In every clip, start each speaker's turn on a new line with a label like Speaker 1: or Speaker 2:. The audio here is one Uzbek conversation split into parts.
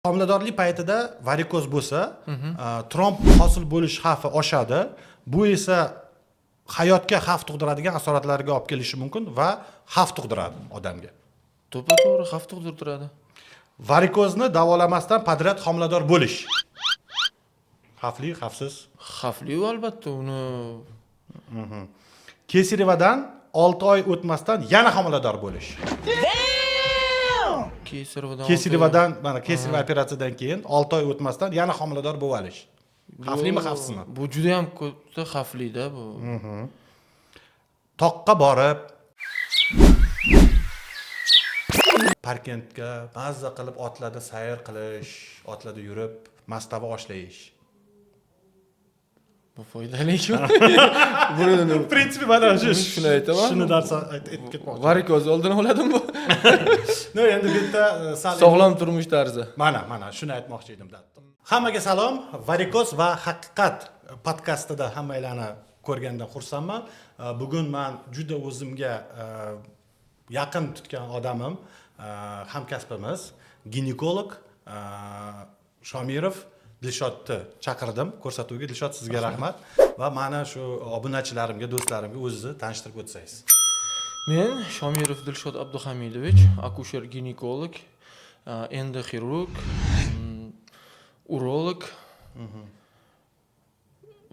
Speaker 1: Homiladorlik paytida varikoz bo'lsa, tromb hosil bo'lish xavfi oshadi. Bu esa hayotga xavf tug'diradigan asoratlarga olib kelishi mumkin va xavf tug'diradi odamga.
Speaker 2: To'g'ri, xavf tug'diradi.
Speaker 1: Varikozni davolamasdan podrяд homilador bo'lish. Xavfli, xavfsiz?
Speaker 2: Xavfli albatta uni.
Speaker 1: Kesaryevadan 6 oy o'tmasdan yana homilador bo'lish. Kesaryevadan, mana kesaryev operatsiyadan keyin 6 oy o'tmasdan yana homilador bo'lib olish. Xavflimi, xavfsizmi?
Speaker 2: Bu juda ham katta xavfli-da bu.
Speaker 1: Toqqa borib Parkentga mazza qilib otlarda sayr qilish, otlarda yurib, mastava oshlayish.
Speaker 2: Bu foydali-ku. Buni
Speaker 1: Prinsipi mana
Speaker 2: shuni aytaman.
Speaker 1: Shuni darsa aytib ketmoqchi.
Speaker 2: Varikoz oldini oladimi bu?
Speaker 1: No, endi bu yerda
Speaker 2: sog'lom turmush tarzi.
Speaker 1: Mana shuni aytmoqchi edim. Hammaga salom. Varikoz va haqiqat podkastida hammalarni ko'rgandan xursandman. Bugun men juda o'zimga yaqin tutgan odamim, hamkasbimiz, ginekolog Shomirov Dilshodni chaqirdim ko'rsatuvga. Dilshod, sizga rahmat va mana shu obunachilarimga, do'stlarimga o'zingizni tanishtirib o'tsangiz.
Speaker 2: Men Shomirov Dilshod Abduhamidovich, akusher-ginekolog, endoxirurg, urolog,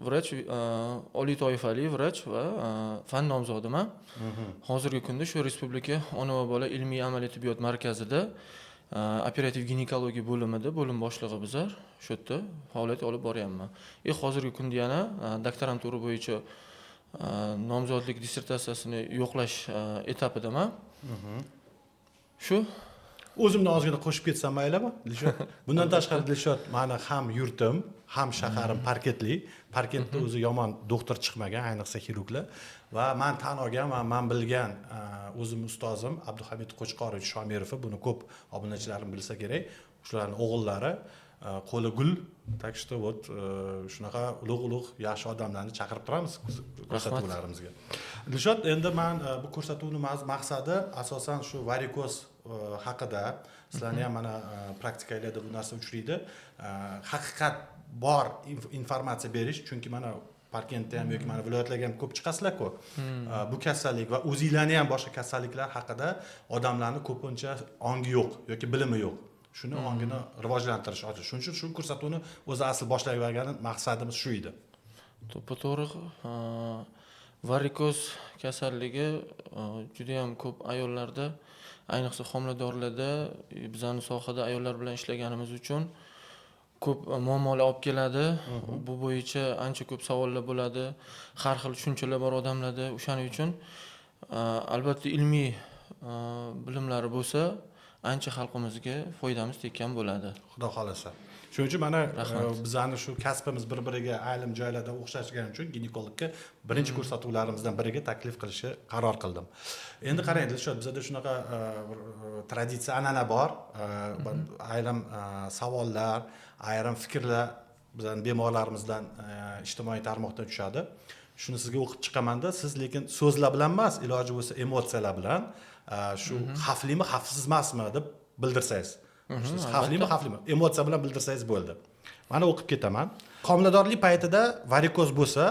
Speaker 2: vrach, oliy toifali vrach va fan nomzodiman. Hozirgi kunda shu Respublika ona va bola ilmiy amaliy tibbiyot markazida operativ ginekologiya bo'limida bo'lim boshlig'i bizlar shu yerda faoliyat olib boryapman. Hozirgi kunda yana doktorantura bo'yicha nomzodlik dissertatsiyasini yo'qlash etapidaman. Shu
Speaker 1: o'zimni ozgina qo'shib ketsam maylimi, Dilshod? Bundan tashqari Dilshod mani ham yurtim, ham shaharim Parkentli. Parkentda o'zi yomon doktor chiqmagan, ayniqsa xirurglar. Va men tan olgan, men bilgan o'zim ustozim Abduhamid Qo'chqorovich Shomirov, buni ko'p obunachilarim bilsa kerak. Shularning o'g'illari qo'li gul, так что вот shunaqa ulug' yaxshi odamlarni chaqirib turamiz ko'rsatuvlarimizga. Dilshod, endi men bu ko'rsatuvning maqsadi asosan shu varikoz haqida. Sizlarni ham mana praktikanglarda bu narsa uchraydi. Haqiqat bor informatsiya berish, chunki mana Parkentda ham yoki mana viloyatlarga ham ko'p chiqasizlar-ku. Bu kasallik va o'zingizlarning ham boshqa kasalliklar haqida odamlarni ko'pincha ongi yo'q yoki bilimi yo'q. Shuni ongini rivojlantirish hozir. Shuning uchun shu ko'rsatuvni o'zi asl boshlayotgan maqsadimiz shu edi.
Speaker 2: To'g'ri, varikoz kasalligi juda ham ko'p ayollarda, ayniqsa homiladorlarda, bizning sohada ayollar bilan ishlaganimiz uchun ko'p muammolar olib keladi. Bu bo'yicha ancha ko'p savollar bo'ladi. Har xil tushunchalar bor odamlarda. O'shaning uchun albatta ilmiy bilimlari bo'lsa, ancha xalqimizga foydamiz tekkan bo'ladi.
Speaker 1: Xudo xolasa. Shuning uchun mana bizning shu kasbimiz bir-biriga ayrim joylarda o'xshashgani uchun ginekologga birinchi ko'rsatuvlarimizdan biriga taklif qilishni qaror qildim. Endi qarang, Dilshod, bizda shunaqa traditsiya, an'ana bor. Ayrim savollar, ayrim fikrlar bizning bemorlarimizdan ijtimoiy tarmoqdan tushadi. Shuni sizga o'qib chiqaman-da, siz lekin so'zlar bilan emas, iloji bo'lsa emotsiyalar bilan shu xavflimi, xavfsiz emasmi deb bildirsangiz. Siz xavflimi, emotsiya bilan bildirsangiz bo'ldi. Mana o'qib ketaman. Homiladorlik paytida varikoz bo'lsa,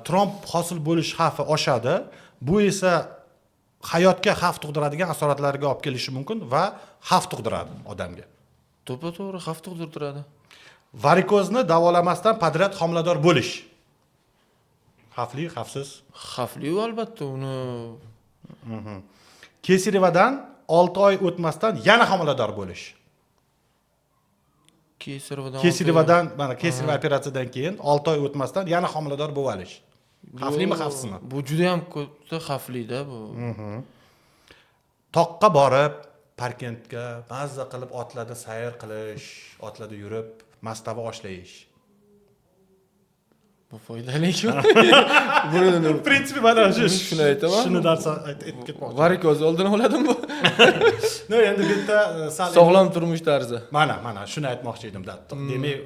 Speaker 1: tromb hosil bo'lish xavfi oshadi. Bu esa hayotga xavf tug'diradigan asoratlarga olib kelishi mumkin va xavf tug'diradi odamga.
Speaker 2: To'g'ri, xavf tug'diradi.
Speaker 1: Varikozni davolamasdan podrяд homilador bo'lish. Xavfli, xavfsiz?
Speaker 2: Xavfli albatta uni.
Speaker 1: Kesaryevadan 6 oy o'tmasdan yana homilador bo'lish. Kesaryevadan, mana kesaryev operatsiyadan keyin 6 oy o'tmasdan yana homilador bo'lib olish. Xavflimi, xavfsizmi?
Speaker 2: Bu juda ham katta xavfli-da bu.
Speaker 1: Toqqa borib Parkentga mazza qilib otlarda sayr qilish, otlarda yurib, mastava oshlayish.
Speaker 2: Bu foydali-ku. Buni
Speaker 1: prinsipi mana
Speaker 2: shuni aytaman.
Speaker 1: Shuni darsa aytib ketmoqchi.
Speaker 2: Varikoz oldini oladimi bu?
Speaker 1: No, endi bu yerda
Speaker 2: sog'lom turmush tarzi.
Speaker 1: Mana shuni aytmoqchi edim. Demak,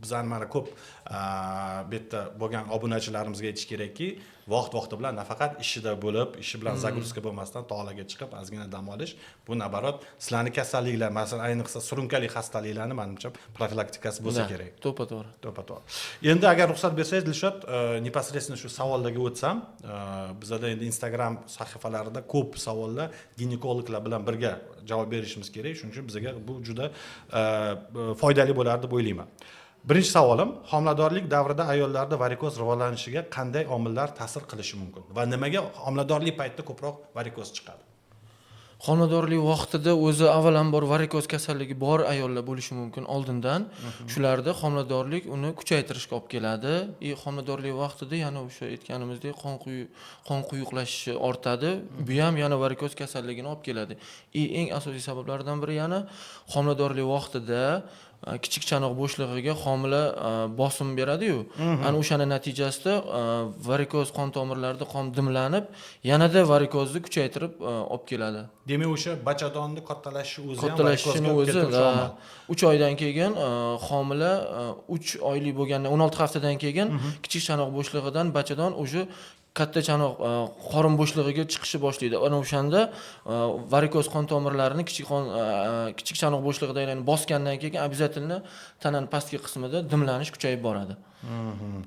Speaker 1: bizning mana ko'p bu yerda bo'lgan obunachilarimizga aytish kerakki, vaqti bilan nafaqat ishida bo'lib, ishi bilan zagruska bo'lmasdan tog'larga chiqib, ozgina dam olish, bu nabarot sizlarni kasalliklar, masalan, ayniqsa surunkali xastaliklarni menimcha profilaktikasi bo'lsa kerak.
Speaker 2: To'ppa-to'g'ri.
Speaker 1: To'ppa-to'g'ri. Endi agar ruxsat bersangiz, Dilshod, непосредственно shu savollarga o'tsam, bizada endi Instagram sahifalarida ko'p savollar ginekologlar bilan birga javob berishimiz kerak. Shuning uchun bizga bu juda foydali bo'lardi deb o'ylayman. Birinchi savolim, homiladorlik davrida ayollarda varikoz rivojlanishiga qanday omillar ta'sir qilishi mumkin va nimaga homiladorlik paytida ko'proq varikoz chiqadi?
Speaker 2: Homiladorlik vaqtida o'zi avvalambor varikoz kasalligi bor ayollar bo'lishi mumkin oldindan. Shularda homiladorlik uni kuchaytirishga olib keladi. Homiladorlik vaqtida yana o'sha aytganimizdek qon quyuqlashishi ortadi. Bu ham yana varikoz kasalligini olib keladi. Eng asosiy sabablardan biri yana homiladorlik vaqtida kichik chanoq bo'shlig'iga homila bosim beradi-yu. Ana o'shaning natijasida varikoz qon tomirlarida qon dimlanib, yanada varikozni kuchaytirib olib keladi.
Speaker 1: Demak, o'sha bachadonni kattalashishi o'zi ham
Speaker 2: kattalashishini o'zi 3 oydan keyin homila 3 oylik bo'lganda 16 haftadan keyin kichik chanoq bo'shlig'idan bachadon o'sha katta chanoq qorin bo'shlig'iga chiqishi boshlaydi. Ana o'shanda varikoz qon tomirlarini kichik chanoq bo'shlig'ida aylanib bosgandan keyin обязательно tananing pastki qismida dimlanish kuchayib boradi.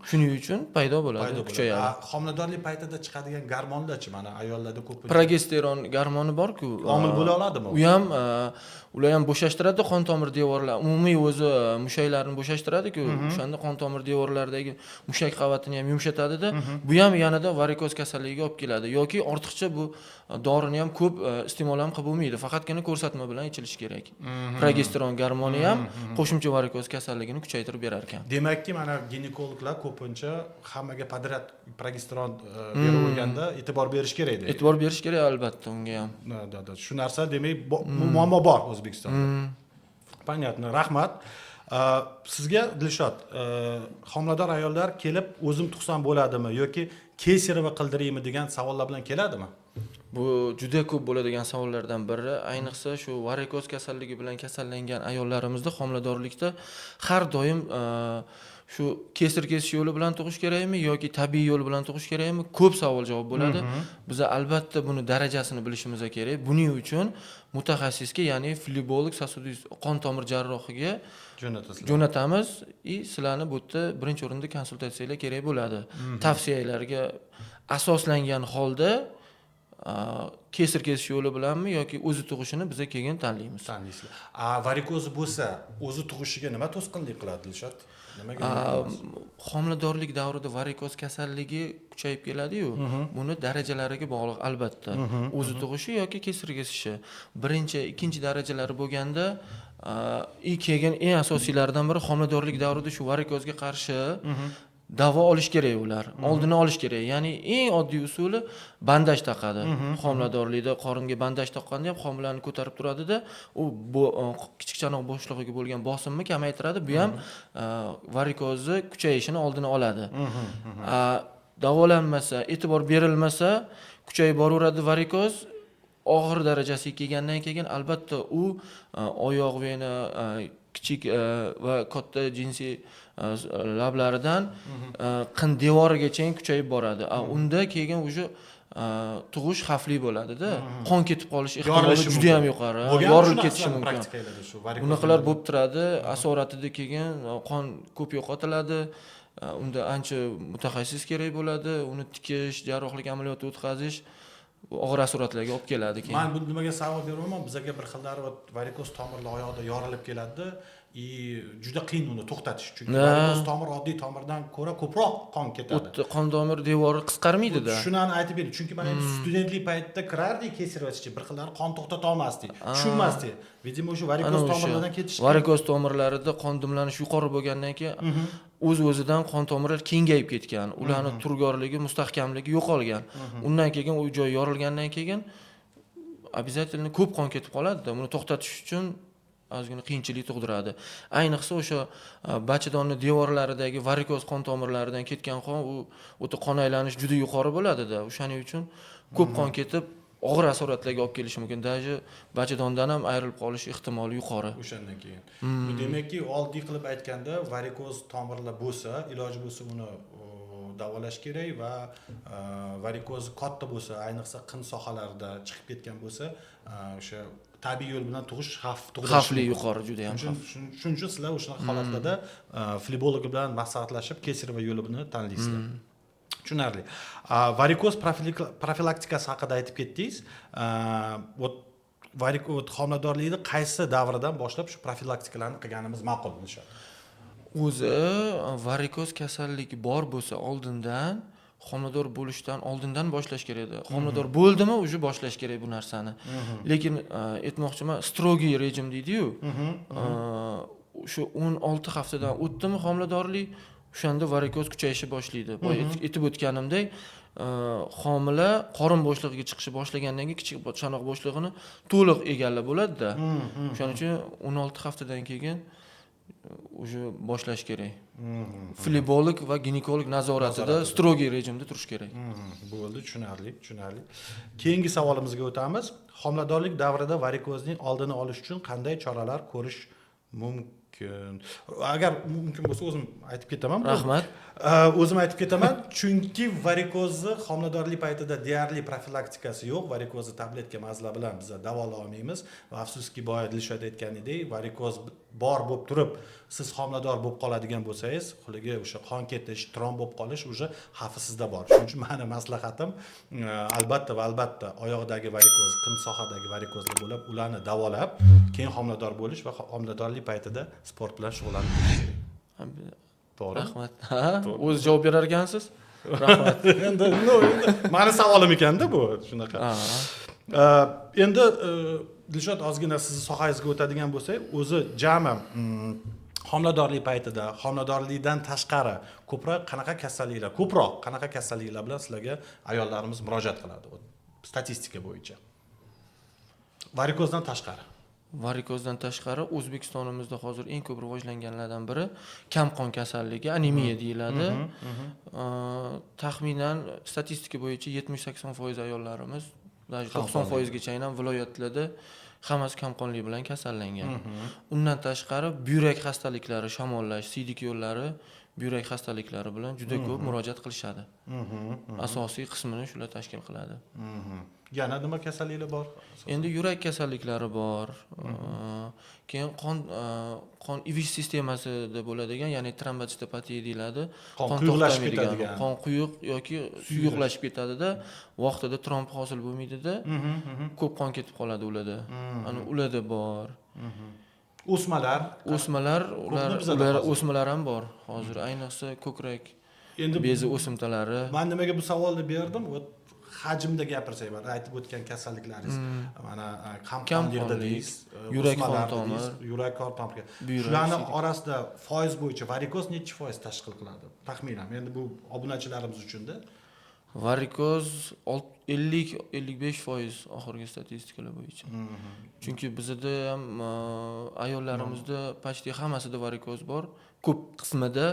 Speaker 2: Shuning uchun paydo bo'ladi, kuchayadi.
Speaker 1: Homiladorlik paytida chiqadigan gormonlarchi, mana ayollarda ko'p
Speaker 2: progesteron gormoni bor-ku,
Speaker 1: omil bo'la oladimi?
Speaker 2: Ular ham bo'shashtiradi qon tomir devorlar. Umumiy o'zi mushaklarni bo'shashtiradi-ku, o'shanda qon tomir devorlaridagi mushak qavatini ham yumshatadi-da. Bu ham yanada varikoz kasalligiga olib keladi yoki ortiqcha bu dorini ham ko'p iste'mol ham qilib bo'lmaydi. Faqatgina ko'rsatma bilan ichilishi kerak. Progesteron gormoni ham qo'shimcha varikoz kasalligini kuchaytirib berar ekan.
Speaker 1: Demakki, mana ginekologlar ko'pincha hammaga podrat progesteron beraverganda e'tibor berish kerak deydi.
Speaker 2: E'tibor berish kerak albatta unga ham.
Speaker 1: Shu narsa demak muammo bor O'zbekistonda. Понятно, rahmat. Sizga Dilshod, homilador ayollar kelib o'zim tug'sam bo'ladimi yoki keysarova qildiraymi degan savollar bilan keladimi?
Speaker 2: Bu juda ko'p bo'ladigan savollardan biri, ayniqsa shu varikoz kasalligi bilan kasallangan ayollarimizda homiladorlikda har doim shu kesir kesish yo'li bilan tug'ish kerakmi yoki tabiiy yo'l bilan tug'ish kerakmi? Ko'p savol javob bo'ladi. Biz albatta buni darajasini bilishimiz kerak. Buning uchun mutaxassisga, ya'ni flebolog, sasudiy qon tomir jarrohiga jo'natamiz. Sizlarni bu yerda birinchi o'rinda konsultatsiyalar kerak bo'ladi. Tavsiyalarga asoslangan holda kesir kesish yo'li bilanmi yoki o'zi tug'ishini biz keyin tanlaymiz.
Speaker 1: Varikoz bo'lsa, o'zi tug'ishiga nima to'sqinlik qiladi, Dilshod?
Speaker 2: Homiladorlik davrida varikoz kasalligi kuchayib keladi-yu, buni darajalariga bog'liq albatta. O'zi tug'ishi yoki kesir kesishi. Birinchi, ikkinchi darajalari bo'lganda, keyin eng asosiylaridan biri homiladorlik davrida shu varikozga qarshi davo olish kerak ular. Oldini olish kerak. Ya'ni eng oddiy usuli bandaj taqadi. Homiladorlikda qoringa bandaj taqqanda ham homilani ko'tarib turadi-da, u kichik chanoq bo'shlig'iga bo'lgan bosimni kamaytiradi. Bu ham varikozni kuchayishini oldini oladi. Davolanmasa, e'tibor berilmasa, kuchayib boraveradi varikoz. Og'ir darajasiga kelgandan keyin albatta u oyoq vena, kichik va katta jinsiy lablaridan qin devorigacha kuchayib boradi. Unda keyin o'sha tug'ish xavfli bo'ladi-da. Qon ketib qolish ehtimoli juda ham yuqori. Yorilib ketishi mumkin. Bunaqalar bo'lib turadi. Asoratida keyin qon ko'p yo'qotiladi. Unda ancha mutaxassis kerak bo'ladi. Uni tikish, jarrohlik amaliyoti o'tkazish og'ir asoratlarga olib keladi keyin.
Speaker 1: Men bu nimaga savol beraman? Bizga bir xillari varikoz tomirlar oyoqda yorilib keladi. Juda qiyin uni to'xtatish, chunki varikoz tomir oddiy tomirdan ko'ra ko'proq qon ketadi.
Speaker 2: Qon tomir devori qisqarmaydi-da.
Speaker 1: Shuni aytib bering, chunki men studentlik paytida kirardik kesirvachchi, bir xillari qon to'xtata olmasdik, tushunmasdik. Vidimo o'sha varikoz tomirlardan ketish.
Speaker 2: Varikoz tomirlarida qon dimlanishi yuqori bo'lgandan keyin o'z-o'zidan qon tomirlar kengayib ketgan, ularning turgorligi, mustahkamligi yo'qolgan. Undan keyin u joy yorilgandan keyin обязательно ko'p qon ketib qoladi-da. Buni to'xtatish uchun ozgina qiyinchilik tug'diradi. Ayniqsa o'sha bachadonning devorlaridagi varikoz qon tomirlaridan ketgan qon, u o'ta qon aylanish juda yuqori bo'ladi-da. O'shaning uchun ko'p qon ketib og'ir asoratlarga olib kelishi mumkin. Daji bachadondan ham ayrilib qolish ehtimoli yuqori.
Speaker 1: O'shandan keyin. Bu demakki, oddiy qilib aytganda, varikoz tomirlar bo'lsa, iloji bo'lsa uni davolash kerak va varikoz katta bo'lsa, ayniqsa qin sohalarida chiqib ketgan bo'lsa, o'sha tabiiy yo'l bilan tug'ish
Speaker 2: xavfli yuqori, juda ham xavfli.
Speaker 1: Shuning uchun sizlar o'sha holatlarda flebolog bilan maslahatlashib kesirova yo'lini tanlaysizlar. Tushunarli. Varikoz profilaktikasi haqida aytib ketdingiz. Varikoz homiladorlikni qaysi davridan boshlab shu profilaktikalarni qilganimiz ma'qul bo'ladi?
Speaker 2: O'zi varikoz kasalligi bor bo'lsa oldindan, homilador bo'lishdan oldindan boshlash kerak edi. Homilador bo'ldimi, уже boshlash kerak bu narsani. Lekin aytmoqchiman, strogiy rejim deydi-yu. Shu 16 haftadan o'tdimi homiladorlik, o'shanda varikoz kuchayishni boshlaydi. Boya aytib o'tganimdek, homila qorin bo'shlig'iga chiqishni boshlagandan keyin kichik chanoq bo'shlig'ini to'liq egallab bo'ladi-da. Shuning uchun 16 haftadan keyin уже boshlash kerak. Flebolog va ginekolog nazoratida strogiy rejimda turish kerak.
Speaker 1: Bo'ldi, tushunarli. Keyingi savolimizga o'tamiz. Homiladorlik davrida varikozning oldini olish uchun qanday choralar ko'rish mumkin? Agar mumkin bo'lsa o'zim aytib ketaman.
Speaker 2: Rahmat.
Speaker 1: O'zim aytib ketaman, chunki varikozni homiladorlik paytida deyarli profilaktikasi yo'q. Varikozni tabletka mazla bilan biz davolay olmaymiz va afsuski boya Dilshod aytganidek, varikoz bor bo'lib turib, siz homilador bo'lib qoladigan bo'lsangiz, xuliga o'sha qon ketish, tromb bo'lib qolish o'sha xavfi sizda bor. Shuning uchun meni maslahatim albatta oyoqdagi varikoz, qin sohadagi varikozlar bo'lib, ularni davolab, keyin homilador bo'lish va homiladorlik paytida sport bilan shug'ullanish kerak. To'g'ri.
Speaker 2: Rahmat. O'z javob berar ekansiz? Rahmat.
Speaker 1: Endi meni savolim ekanda bu, shunaqa. Endi Dilshod, ozgina sizni sohangizga o'tadigan bo'lsak, o'zi jami homiladorlik paytida, homiladorlikdan tashqari ko'proq qanaqa kasalliklar bilan sizlarga ayollarimiz murojaat qiladi? Statistika bo'yicha. Varikozdan tashqari.
Speaker 2: Varikozdan tashqari O'zbekistonimizda hozir eng ko'p rivojlanganlardan biri kam qon kasalligi, anemiya deyiladi. Taxminan statistika bo'yicha 70-80% ayollarimiz, 90% gacha ham viloyatlarda hammasi kamqonlik bilan kasallangan. Undan tashqari buyrak xastaliklari, shamollash, siydik yo'llari, buyrak xastaliklari bilan juda ko'p murojaat qilishadi. Asosiy qismini shular tashkil qiladi.
Speaker 1: Yana nima kasalliklar bor?
Speaker 2: Endi yurak kasalliklari bor. Keyin qon ivish sistemasida bo'ladigan, ya'ni trombotsitopatiya deyiladi.
Speaker 1: Qon quyuqlashib ketadigan.
Speaker 2: Qon quyuq yoki suyuqlashib ketadi-da, vaqtida tromb hosil bo'lmaydi-da. Ko'p qon ketib qoladi ularda. Ana ularda bor.
Speaker 1: O'smalar,
Speaker 2: ular o'smalar ham bor. Hozir ayniqsa ko'krak endi bezi o'simtalari.
Speaker 1: Men nimaga bu savolni berdim? Hajmda gapirsak, mana aytib o'tgan kasalliklaringiz, mana qon yig'dingiz,
Speaker 2: yurak qon tomir,
Speaker 1: shularning orasida foiz bo'yicha varikoz necha foiz tashkil qiladi? Taxminan. Endi bu obunachilarimiz uchun-da.
Speaker 2: Varikoz 50-55% oxirgi statistikalar bo'yicha. Chunki bizda ham ayollarimizda почти hammasida varikoz bor, ko'p qismida.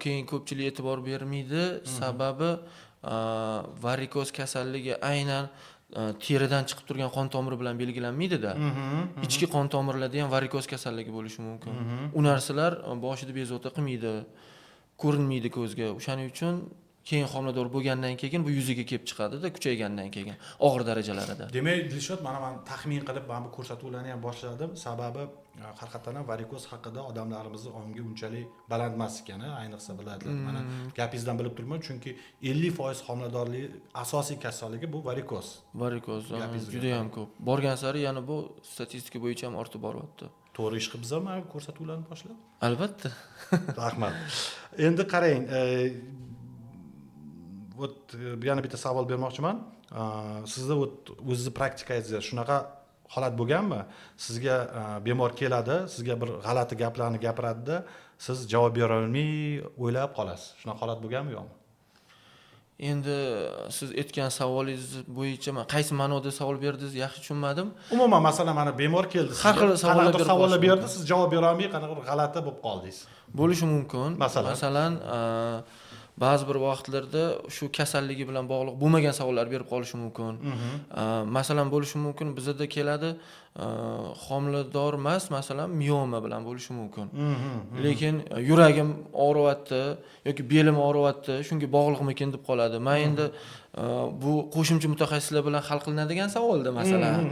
Speaker 2: Keyin ko'pchilik e'tibor bermaydi, sababi varikoz kasalligi aynan teridan chiqib turgan qon tomiri bilan belgilanmaydi-da. Ichki qon tomirlarda ham varikoz kasalligi bo'lishi mumkin. U narsalar boshida bezovta qilmaydi, ko'rinmaydi ko'zga. O'shaning uchun keyin homilador bo'lgandan keyin bu yuzaga kelib chiqadi-da, kuchaygandan keyin og'ir darajalarida.
Speaker 1: Demak, Dilshod, men taxmin qilib bu ko'rsatuvlarni ham boshladim. Sababi haqiqatan ham varikoz haqida odamlarimizni ongi unchalik baland emas ekani, ayniqsa biladilar. Mana gapingizdan bilib turibman, chunki 50% homiladorlik asosiy kasalligi bu varikoz.
Speaker 2: Varikoz juda ham ko'p. Borgan sari yana bu statistika bo'yicha ham ortib boryapti.
Speaker 1: To'g'ri ish qilibsizmi ko'rsatuvlarni boshlab?
Speaker 2: Albatta.
Speaker 1: Rahmat. Endi qarang, yana bitta savol bermoqchiman. Sizda o'zingizni praktikangizda shunaqa holat bo'lganmi? Sizga bemor keladi, sizga bir g'alati gaplarni gapiradi-da, siz javob bera olmay o'ylab qolasiz. Shunaqa holat bo'lganmi yo'qmi?
Speaker 2: Endi siz aytgan savolingiz bo'yicha men qaysi ma'noda savol berdingiz yaxshi tushunmadim.
Speaker 1: Umuman, masalan, mana bemor keldi, sizga savollar berdi, siz javob bera olmay qanaqa bir g'alati bo'lib qoldingiz.
Speaker 2: Bo'lishi mumkin. Masalan, ba'zi bir vaqtlarda shu kasalligi bilan bog'liq bo'lmagan savollar berib qolishi mumkin. Masalan, bo'lishi mumkin, bizda keladi, homilador emas, masalan, mioma bilan bo'lishi mumkin. Lekin yuragim og'riyapti yoki belim og'riyapti, shunga bog'liqmikin deb qoladi. Men endi bu qo'shimcha mutaxassislar bilan hal qilinadigan savolda, masalan,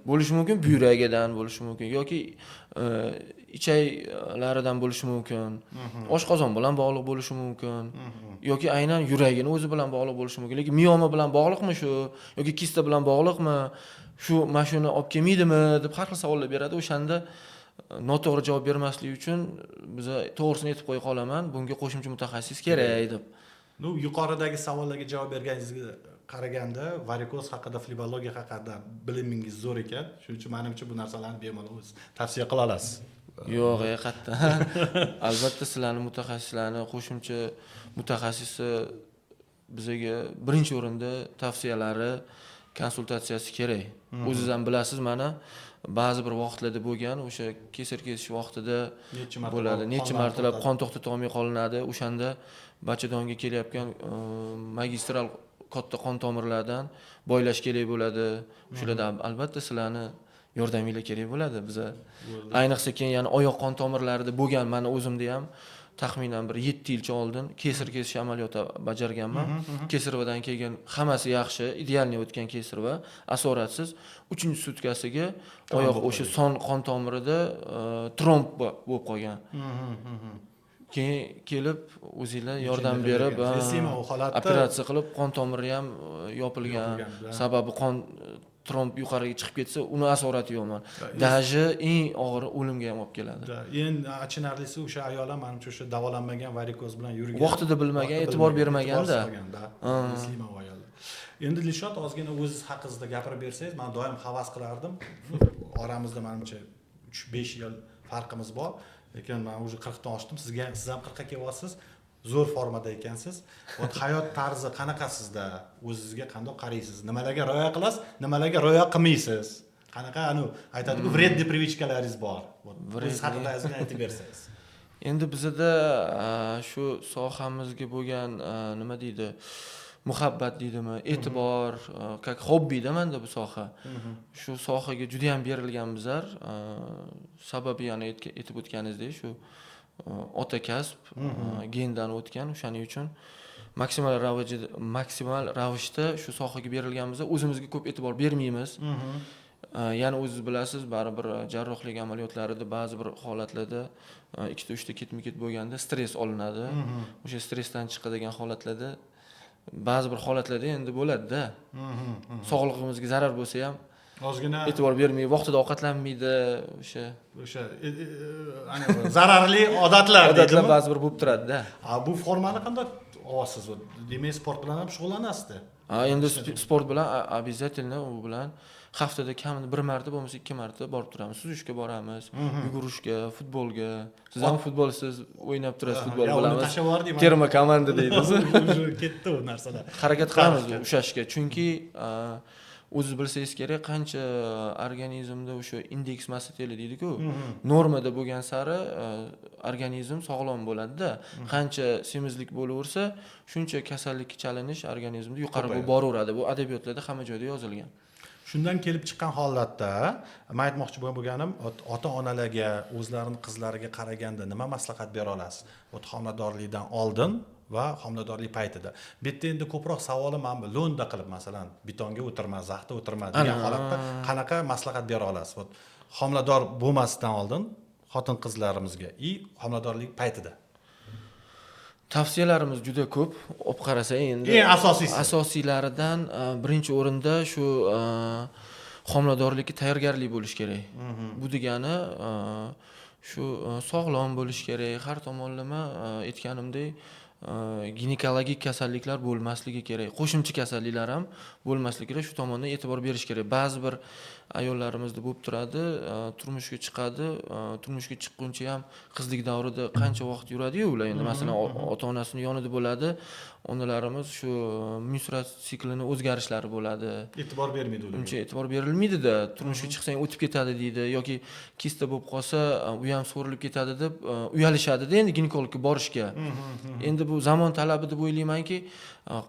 Speaker 2: bo'lishi mumkin, buyragidan bo'lishi mumkin yoki ichaklaridan bo'lishi mumkin. Oshqozon bilan bog'liq bo'lishi mumkin yoki aynan yuragini o'zi bilan bog'liq bo'lishi mumkin. Lekin mioma bilan bog'liqmi shu yoki kista bilan bog'liqmi? Shu mashina olib kelmaydimi deb har xil savollar beradi. O'shanda noto'g'ri javob bermaslik uchun biz to'g'risini aytib qo'ya qolaman, bunga qo'shimcha mutaxassis kerak deb.
Speaker 1: Yuqoridagi savollarga javob berganingizga qaraganda varikoz haqida, flebologiya haqida bilimingiz zo'r ekan. Shuning uchun menimcha bu narsalarni bemalol o'z tavsiya qila olasiz.
Speaker 2: Yo'q, haqiqatdan. Albatta sizlarning mutaxassislarning qo'shimcha mutaxassisi bizga birinchi o'rinda tavsiyalari, konsultatsiyasi kerak. O'zingiz ham bilasiz, mana ba'zi bir vaqtlarda bo'lgan, o'sha kesir kesish vaqtida bo'ladi. Necha martalab qon to'xtata olmay qolinadi. O'shanda bachadonga kelayotgan magistral katta qon tomirlardan boylash kerak bo'ladi. Shularda albatta sizlarni yordaminglar kerak bo'ladi biza. Ayniqsa keyin yana oyoq qon tomirlarida bo'lgan, mana o'zimda ham taxminan bir 7 yilcha oldin kesir kesish amaliyoti bajarganman. Kesirvadan kelgan hammasi yaxshi, idealniy o'tgan kesirva, asoratsiz 3-sutkasiga oyoq o'sha son qon tomirida tromb bo'lib qolgan. Keyin kelib o'zingizlar yordam berib, operatsiya qilib qon tomiri ham yopilgan. Sababi qon tromb yuqoriga chiqib ketsa, uni asorati yo'qman. Daji eng og'ir o'limga ham olib keladi.
Speaker 1: Endi achinarlisi o'sha ayol ham menimcha o'sha davolanmagan varikoz bilan yurgan.
Speaker 2: Vaqtida bilmagan, e'tibor bermaganda.
Speaker 1: Endi Dilshod, ozgina o'zingiz haqingizda gapirib bersangiz, men doim havas qilardim. Oramizda menimcha 3-5 yil farqimiz bor. Lekin men уже 40 dan oshdim. Siz ham 40 ga kelyapsiz. Zo'r formada ekansiz. Hayot tarzi qanaqa sizda? O'zingizga qanday qaraysiz? Nimalarga rioya qilasiz, nimalarga rioya qilmaysiz? Qanaqa aytadi-ku, vredniy привычкалаringiz bor. O'zingiz haqida ozgina aytib bersangiz.
Speaker 2: Endi bizda shu sohamizga bo'lgan nima deydi? Muhabbat deydimi, e'tibor, как hobbi-da menda bu soha. Shu sohaga juda ham berilgan bizlar. Sababi yana aytib o'tganingizdek, shu ota kasb, gendan o'tgan, o'shaning uchun maksimal ravishda shu sohaga berilganmiz. O'zimizga ko'p e'tibor bermaymiz. Yana o'zingiz bilasiz, baribir jarrohlik amaliyotlarida ba'zi bir holatlarda 2-3 ta ketma-ket bo'lganda stress olinadi. O'sha stressdan chiqadigan holatlarda ba'zi bir holatlarda endi bo'ladi-da. Sog'lig'imizga zarar bo'lsa ham ozgina e'tibor bermay, vaqtida ovqatlanmaydi, o'sha
Speaker 1: zararli odatlar
Speaker 2: ba'zi bir bo'lib turadi-da.
Speaker 1: Bu formani qanday olasiz? Demak, sport bilan ham shug'ullanasizda.
Speaker 2: Endi sport bilan обязательно u bilan haftada kamida 1 marta bo'lmasa 2 marta borib turamiz. Suzishga boramiz, yugurishga, futbolga. Siz ham futbolsiz, o'ynab turasiz, futbol bilamiz. Terma komanda deymiz.
Speaker 1: Ketdi u narsalar.
Speaker 2: Harakat qilamiz ushashga, chunki o'zingiz bilsangiz kerak, qancha organizmda o'sha indeks massa teli deydi-ku, normada bo'lgan sari organizm sog'lom bo'ladi-da. Qancha semizlik bo'laversa, shuncha kasallikka chalinish organizmda yuqori bo'lib boraveradi. Bu adabiyotlarda hamma joyda yozilgan.
Speaker 1: Shundan kelib chiqqan holatda, men aytmoqchi bo'lganim, ota-onalarga o'zlarining qizlariga qaraganda nima maslahat bera olasiz? Homiladorlikdan oldin va homiladorlik paytida. Bu yerda endi ko'proq savolim men lo'nda qilib, masalan, betonga o'tirma, zaxda o'tirma degan holatda qanaqa maslahat bera olasiz? Homilador bo'lmasdan oldin xotin-qizlarimizga homiladorlik paytida.
Speaker 2: Tavsiyalarimiz juda ko'p. Olib qarasang endi
Speaker 1: eng
Speaker 2: asosiylaridan birinchi o'rinda shu homiladorlikka tayyorgarlik bo'lish kerak. Bu degani shu sog'lom bo'lish kerak, har tomonlama aytganimdek ginekologik kasalliklar bo'lmasligi kerak. Qo'shimcha kasalliklar ham bo'lmasligi kerak. Shu tomondan e'tibor berish kerak. Ba'zi bir ayollarimizda bo'lib turadi, turmushga chiqadi, turmushga chiqquncha ham qizlik davrida qancha vaqt yuradi-yu ular endi masalan ota-onasining yonida bo'ladi. Onalarimiz shu menstruat siklini o'zgarishlari bo'ladi.
Speaker 1: E'tibor bermaydi ularga.
Speaker 2: Uncha e'tibor berilmaydi-da. Turmushga chiqsang o'tib ketadi deydi yoki kista bo'lib qolsa, u ham so'rilib ketadi deb uyalishadi-da endi ginekologga borishga. Endi bu zamon talabi deb o'ylaymanki,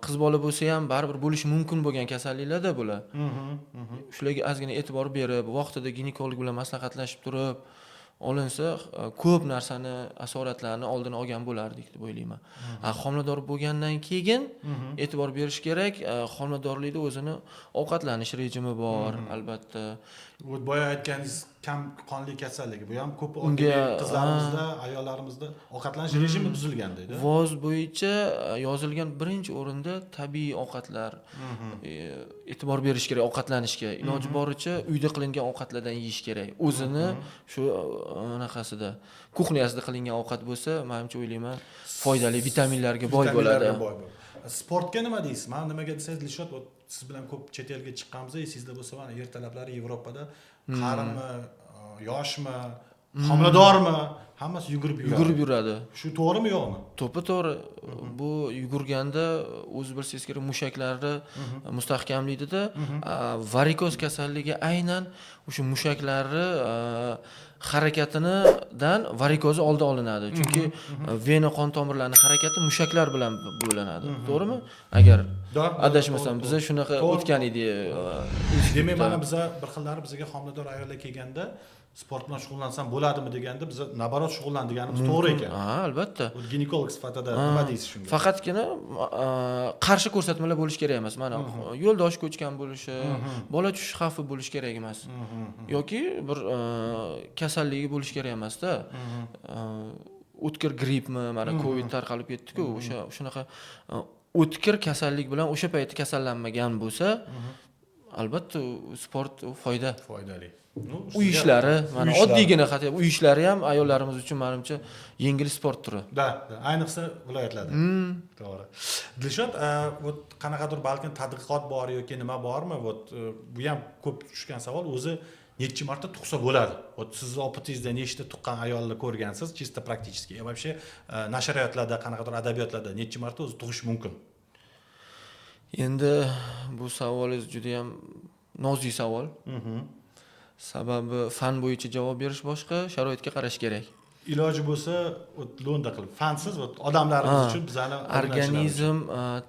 Speaker 2: qiz bola bo'lsa ham baribir bo'lishi mumkin bo'lgan kasalliklarda bular. Shularga ozgina e'tibor berib, vaqtida ginekolog bilan maslahatlashib turib olinsa, ko'p narsani, asoratlarni oldini olgan bo'lardik deb o'ylayman. Homilador bo'lgandan keyin e'tibor berish kerak. Homiladorlikda o'zini ovqatlanish rejimi bor, albatta.
Speaker 1: Bu boya aytganingiz kam qonli kasallik. Bu ham ko'p qizlarimizda, ayollarimizda ovqatlanish rejimi buzilgan deydi.
Speaker 2: VOZ bo'yicha yozilgan birinchi o'rinda tabiiy ovqatlar e'tibor berish kerak ovqatlanishga. Iloji boricha uyda qilingan ovqatlardan yeyish kerak. O'zini shu anaqasida, kuxnyasida qilingan ovqat bo'lsa, menimcha o'ylayman, foydali vitaminlarga boy bo'ladi.
Speaker 1: Sportga nima deysiz? Men nimaga desangiz, Dilshod, siz bilan ko'p chet elga chiqqanmiz, esingizda bo'lsa, mana ertalablari Yevropada qarinmi, yoshmi, homiladormi, hammasi yugurib
Speaker 2: yuradi.
Speaker 1: Shu to'g'rimi, yo'qmi?
Speaker 2: To'g'ri. Bu yugurganda o'zi bilsangiz kerak, mushaklarni mustahkamlaydida, varikoz kasalligi aynan o'sha mushaklarni harakatidan varikozni oldi olinadi. Chunki vena qon tomirlarining harakati mushaklar bilan bo'linadi. To'g'rimi? Agar adashmasam, biz shunaqa o'tgan edik.
Speaker 1: Demak, mana biz bir xillari bizga homilador ayollar kelganda sport bilan shug'ullansam bo'ladimi deganda, biz nabarot shug'ullan deganimiz to'g'ri ekan.
Speaker 2: Albatta.
Speaker 1: Ginekolog sifatida nima deysiz shunga?
Speaker 2: Faqatgina qarshi ko'rsatmalar bo'lish kerak emas. Mana yo'ldosh ko'chgan bo'lishi, bola tushish xavfi bo'lish kerak emas. Yoki bir kasalligi bo'lish kerak emas-da. O'tkir grippmi, mana COVID tarqalib ketdi-ku, o'sha shunaqa o'tkir kasallik bilan o'sha paytda kasallanmagan bo'lsa, albatta sport
Speaker 1: foydali.
Speaker 2: Uy ishlari, mana oddiygina xato, uy ishlari ham ayollarimiz uchun menimcha yengil sport turi.
Speaker 1: Ayniqsa viloyatlarda. To'g'ri. Dilshod, qanaqadir balkim tadqiqot bor yoki nima bormi? Bu ham ko'p tushgan savol. O'zi necha marta tug'sa bo'ladi? Sizni opitingizda nechta tuqqan ayolni ko'rgansiz, чисто практически. Вообще nashriyotlarda, qanaqadir adabiyotlarda necha marta o'zi tug'ish mumkin?
Speaker 2: Endi bu savolingiz juda ham nozik savol. Sababi fan bo'yicha javob berish boshqa, sharoitga qarash kerak.
Speaker 1: Iloji bo'lsa, lo'nda qilib, fansiz odamlarimiz uchun bizani
Speaker 2: organizm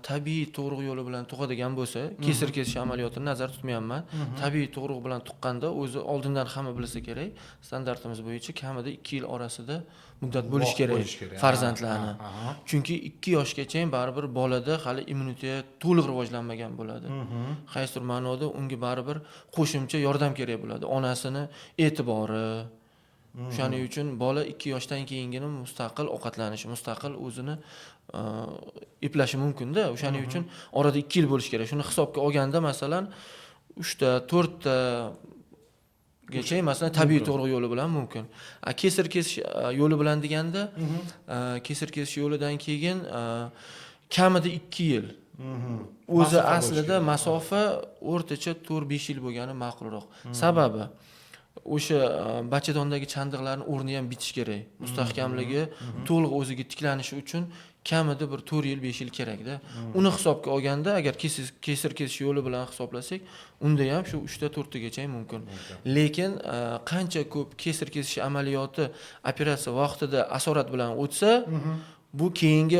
Speaker 2: tabiiy tug'ruq yo'li bilan tug'adigan bo'lsa, kesir kesish amaliyotini nazarda tutmayapman. Tabiiy tug'ruq bilan tuqqanda o'zi oldindan hamma bilsa kerak, standartimiz bo'yicha kamida 2 yil orasida muddat bo'lish kerak farzandlarni. Chunki 2 yoshgacha baribir bolada hali immunitet to'liq rivojlanmagan bo'ladi. Qaysidir ma'noda unga baribir qo'shimcha yordam kerak bo'ladi. Onasini e'tibori. Shuning uchun bola 2 yoshdan keyingina mustaqil ovqatlanishi, mustaqil o'zini eplashi mumkin-da. O'shaning uchun orada 2 yil bo'lish kerak. Shuni hisobga olganda, masalan, 3 ta, 4 ta gacha masalan tabiiy tug'ruq yo'li bilan mumkin. Kesir kesish yo'li bilan deganda, kesir kesish yo'lidan keyin kamida 2 yil. O'zi aslida masofa o'rtacha 4-5 yil bo'lgani ma'qulroq. Sababi o'sha bachadondagi chandiqlarning o'rni ham bitish kerak. Mustahkamligi to'liq o'ziga tiklanishi uchun kamida bir 4 yil, 5 yil kerak-da. Uni hisobga olganda, agar kesir kesish yo'li bilan hisoblasak, unda ham shu 3 ta 4 tagacha mumkin. Lekin qancha ko'p kesir kesish amaliyoti operatsiya vaqtida asorat bilan o'tsa, bu keyingi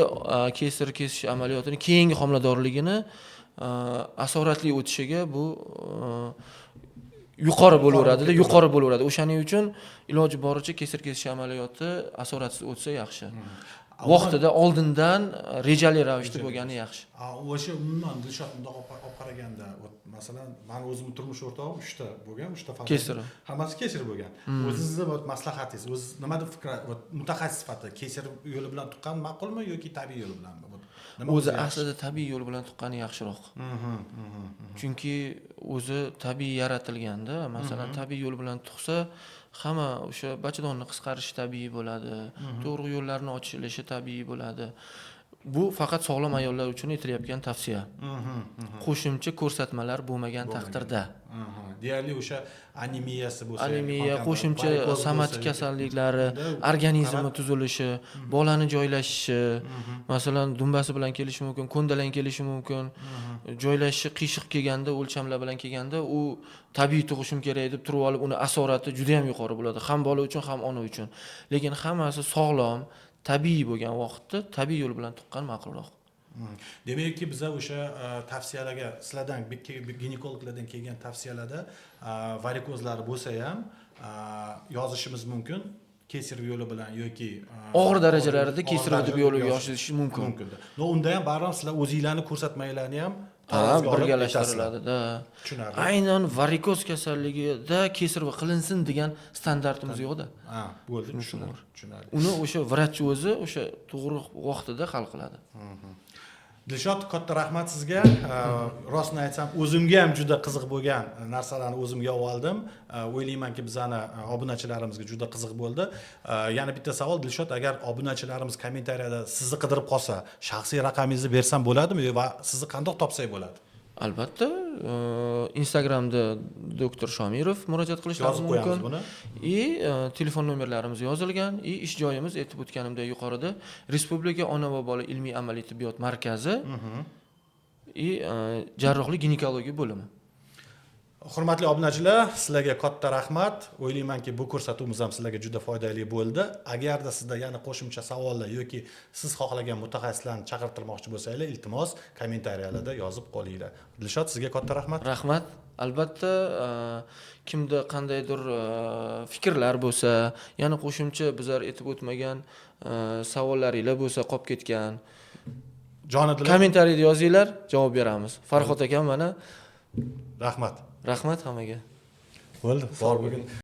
Speaker 2: kesir kesish amaliyotining keyingi homiladorligini asoratli o'tishiga bu yuqori bo'laveradi. O'shaning uchun iloji boricha kesir kesish amaliyoti asoratsiz o'tsa yaxshi. Vaqtida oldindan rejali ravishda bo'lgani yaxshi.
Speaker 1: O'sha umuman Dilshod bundoq olib qaraganda, masalan, men o'zimning turmush o'rtog'im 3 ta bo'lgan, 3 ta farzand.
Speaker 2: Kesir.
Speaker 1: Hammasi kesir bo'lgan. O'zingizning maslahatingiz, o'z nimadir fikr, mutaxassis sifatida kesir yo'li bilan tuqqan ma'qulmi yoki tabiiy yo'l bilanmi?
Speaker 2: O'zi aslida tabiiy yo'l bilan tuqqani yaxshiroq. Chunki o'zi tabiiy yaratilganda, masalan, tabiiy yo'l bilan tug'sa, hamma o'sha bachadonni qisqarishi tabiiy bo'ladi, tug'ruq yo'llarini ochilishi tabiiy bo'ladi. Bu faqat sog'lom ayollar uchun aytilayotgan tavsiya. Qo'shimcha ko'rsatmalar bo'lmagan taqdirda.
Speaker 1: Deyarli o'sha anemiyasi bo'lsa,
Speaker 2: anemiya, qo'shimcha somatik kasalliklari, organizmi tuzilishi, bolani joylashishi, masalan, dumbasi bilan kelishi mumkin, ko'ndalang kelishi mumkin, joylashishi qiyshiq kelganda, o'lchamlar bilan kelganda, u tabiiy tug'ishim kerak deb turib olib, uni asorati juda ham yuqori bo'ladi, ham bola uchun, ham ona uchun. Lekin hammasi sog'lom, tabiiy bo'lgan vaqtda tabiiy yo'l bilan tuqqan ma'qulroq.
Speaker 1: Demakki biza o'sha tavsiyalarga sizlardan ginekologlardan kelgan tavsiyalarda varikozlari bo'lsa ham yozishimiz mumkin. Kesirov yo'li bilan yoki
Speaker 2: Og'ir darajalarida kesirov yo'liga yoshish mumkin.
Speaker 1: No, unda ham baribir sizlar o'zinglarni ko'rsatmanglarni ham
Speaker 2: birgalashtiriladi-da.
Speaker 1: Tushunarli.
Speaker 2: Aynan varikoz kasalligida kesirov qilinsin degan standartimiz yo'q-da.
Speaker 1: Ha, bo'ldi, tushunarli.
Speaker 2: Uni o'sha vrach o'zi o'sha to'g'ri vaqtida hal qiladi.
Speaker 1: Dilshod, katta rahmat sizga. Rostni aytsam, o'zimga ham juda qiziq bo'lgan narsalarni o'zimga oldim. O'ylaymanki, bizani obunachilarimizga juda qiziq bo'ldi. Yana bitta savol, Dilshod, agar obunachilarimiz kommentariyada sizni qidirib qolsa, shaxsiy raqamingizni bersam bo'ladimi va sizni qandoq topsak bo'ladi?
Speaker 2: Albatta, Instagramda doktor Shomirov murojaat qilishlari
Speaker 1: Yozib qo'yamiz
Speaker 2: mumkin.
Speaker 1: buni.
Speaker 2: Telefon nomerlarimiz yozilgan. Ish joyimiz aytib o'tganimdek yuqorida Respublika ona va bola ilmiy amaliy tibbiyot markazi. Jarrohlik ginekologiya bo'limi.
Speaker 1: Hurmatli obunachilar, sizlarga katta rahmat. O'ylaymanki, bu ko'rsatuvimiz ham sizlarga juda foydali bo'ldi. Agarda sizda yana qo'shimcha savollar yoki siz xohlagan mutaxassislarni chaqirtirmoqchi bo'lsanglar, iltimos kommentariyalarda yozib qolinglar. Dilshod, sizga katta rahmat.
Speaker 2: Rahmat. Albatta, kimda qandaydir fikrlar bo'lsa, yana qo'shimcha bizlar aytib o'tmagan savollaringiz bo'lsa, qolib ketgan,
Speaker 1: Jonidilar.
Speaker 2: kommentariyada yozinglar, javob beramiz. Farhod akam mana
Speaker 1: Rahmat.
Speaker 2: rahmat hammaga.
Speaker 1: Bo'ldi. Bor bugun